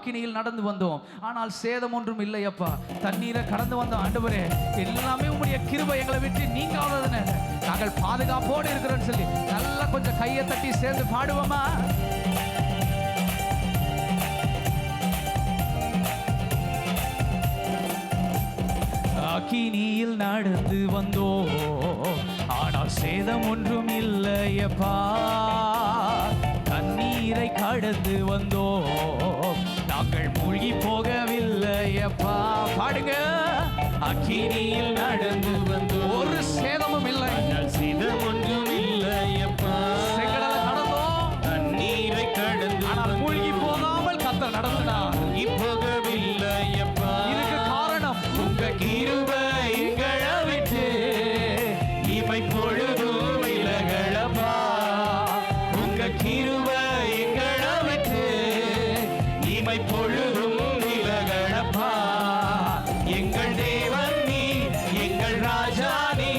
அக்கினியில் நடந்து வந்தோம், ஆனால் சேதம் ஒன்றும் இல்லை அப்பா. தண்ணீரை கடந்து வந்தோம் ஆண்டவரே, எல்லாமே உங்களுடைய கிருபை எங்களை விட்டு நீங்காததுன்னு நாங்கள் பாதுகாப்போடு இருக்கிறோன்னு சொல்லி நல்லா கொஞ்சம் கையை தட்டி சேர்ந்து பாடுவோமா? அக்கினியில் நடந்து வந்தோம், ஆனால் சேதம் ஒன்றும் இல்லையப்பா. தண்ணீரை கடந்து வந்தோம், நாங்கள் மூழ்கி போகவில்லையப்பா. பாடுங்க. அக்கினியில் நடந்து வந்தோம், ஒரு சேதமும் இல்லை, சேதம் ஒன்றும் இல்லையப்பா. செங்கடலை கடந்தோம், தண்ணீரை கடந்து ஆனால் மூழ்கி போகாமல் கர்த்தர் நடத்தினார். போகவில்லையப்பா. இதுக்கு காரணம் உங்க கிருபை எங்களை விட்டு இமை பொழுதும் விலகலப்பா. உங்க கிருபை எங்களை விட்டு இமை பொழுதும் விலகலப்பா. எங்கள் தேவன் நீ, எங்கள் ராஜா நீ,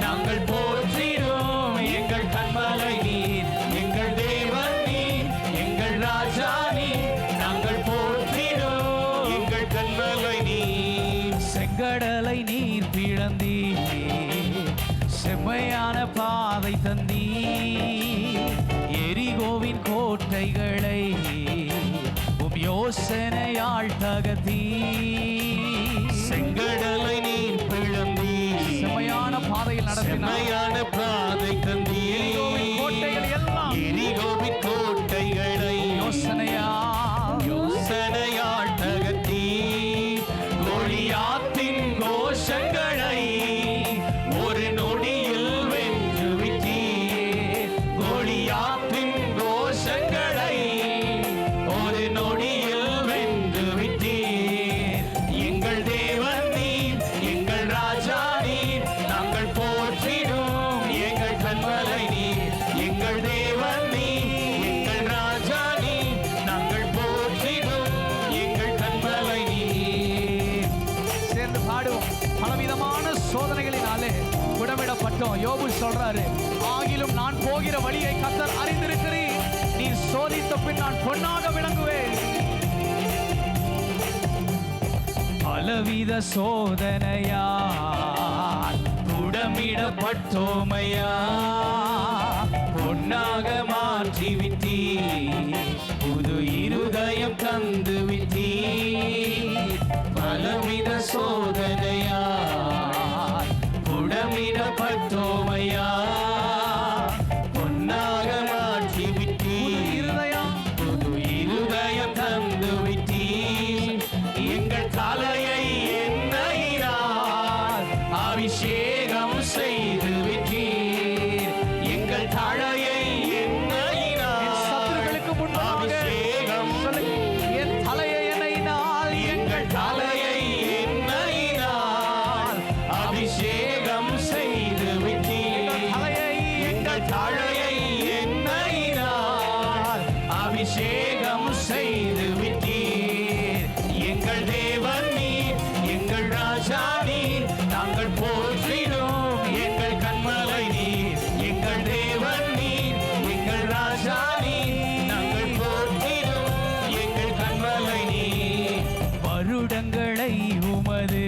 நாங்கள் போற்றிடும் எங்கள் கண்மலை நீர். எங்கள் தேவன் நீ, எங்கள் ராஜா நீ, நாங்கள் போற்றிடும் எங்கள் கண்மலை நீர். செங்கடலை நீர் பிளந்தீ, செம்மையான பாதை தந்தீ, எரிகோவின் கோட்டைகளை உம் யோசனையால் தகர்த்தீ. செங்கடலை நீர் பிளந்தீ, செம்மையான பாதையில் நடத்தினார், செம்மையான பாதை தந்தீ. எரிகோவின் கோட்டைகள் எல்லாம் எரிகோவின் கோட்டைகளை யோசனையால் தகர்த்தீ. கோலியாத்தின் கோஷங்களை ஒரு நொடியில் வென்று விட்டீர். கோலியாத்தின் கோஷங்களை ஒரு நொடியில் வென்று விட்டீர். எங்கள் தேவன் நீர், எங்கள் ராஜா நீர், நாங்கள் போற்றிடும் எங்கள் கண்மலை நீர். எங்கள் தேவன் நீர், எங்கள் ராஜா நீர், நாங்கள் போற்றிடும் எங்கள் கண்மலை நீர். சேர்ந்து பாடுவோம். பலவிதமான சோதனைகளினாலே விடமிடப்பட்டோம். யோபு சொல்றாரு, ஆகிலும் நான் போகிற வழியை கர்த்தர் அறிந்திருக்கிறீர், நீர் சோதித்த பின் நான் பொன்னாக விளங்குவேன். பலவித சோதனையால் புடமிடப்பட்டோமையா, பொன்னாக மாற்றி விட்டீ. புது இருதயம் தந்து விட்டீ. பலவித சோதனையால் புடமிடப்பட்டோமையா, பொன்னாக மாற்றி விட்டீ. புது இருதயம் தந்து விட்டீ. எங்கள் தலையை எண்ணெயினால் அபிஷேகம் செய்து விட்டீர். எங்கள் தலையை எண்ணெயினால் சத்துருக்களுக்கு முன்பாக அபிஷேகம். என் தலையை எண்ணெயினால், எங்கள் தலையை எண்ணெயினால் அபிஷேகம் செய்து விட்டீர். எங்கள் தலையை எண்ணெயினால் அபிஷேகம் செய்து விட்டீர். எங்கள் தேவன் நீர், எங்கள் ராஜா நீர், நாங்கள் போற்றிடும் எங்கள் கண்மலை நீர். எங்கள் தேவன் நீர், எங்கள் ராஜா நீர், நாங்கள் போற்றிடும் எங்கள் கண்மலை நீர். வருடங்களை உமது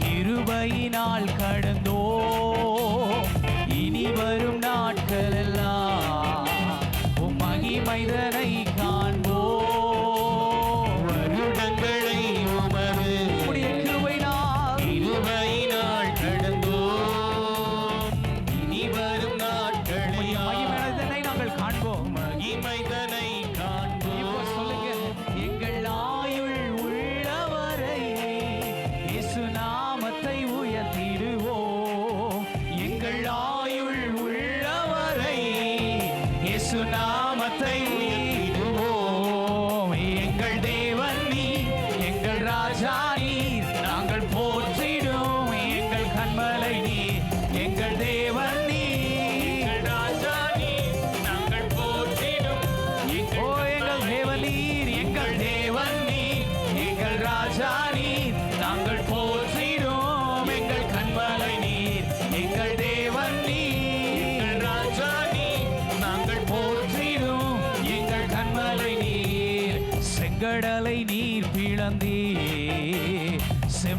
கிருபையினால் கடந்தோ, இனி வரும் நாட்கள் எல்லாம் உம் மகிமைதனை காண்போ. வருடங்களை உமது கிருபையினால் கடந்தோம், இனி வரும் நாட்களை மகிமைதனை நாங்கள் காண்போம். மகிமைதனை காண்போம். சொல்லுங்க, எங்கள் ஆயுள் உள்ளவரை இயேசு நாமத்தை உயர்த்திடுவோம்.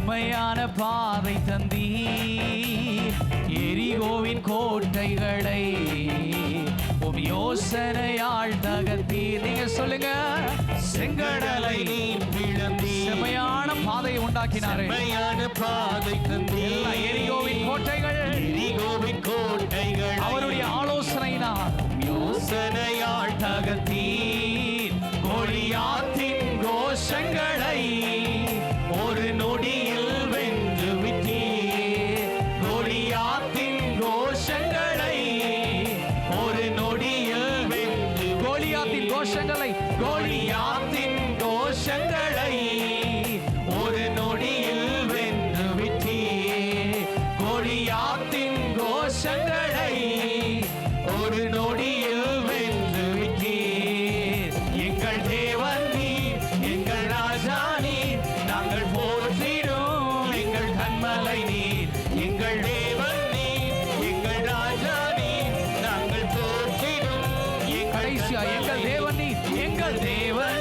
செம்மையான பாதை தந்தீர், எரிகோவின் கோட்டைகளை உம் யோசனையால் தகர்த்தீர். நீங்க சொல்லுங்க. செங்கடலை நீ பிளந்தீர், செம்மையான பாதையை உண்டாக்கினாரே. செம்மையான பாதை தந்தீர், எரிகோவின் கோட்டைகள், எரிகோவின் கோட்டைகள் அவருடைய ஆலோசனையினால் யோசனையால் தகர்த்தீர். கோலியாத்தின் கோஷங்களை ஒரு நொடியில் வென்று விட்டீர். கோலியாத்தின் கோஷங்களை ஒரு நொடியில் வென்று, கோலியாத்தின் கோஷங்களை, கோலியாத்தின் கோஷங்களை ஒரு நொடியில் வென்று விட்டீர். கோலியாத்தின் கோஷங்களை ஒரு நொடியில் வென்று விட்டீர். எங்கள் தேவன் நீர், எங்கள் ராஜா நீர், நாங்கள் போற்றிடும் எங்கள் கன்மலை நீர். எங்கள் தேவன் நீர், எங்கள் ராஜா நீர், நாங்கள் போற்றிடும் கடைசியா எங்கள் தேவன் நீர், எங்கள் தேவன்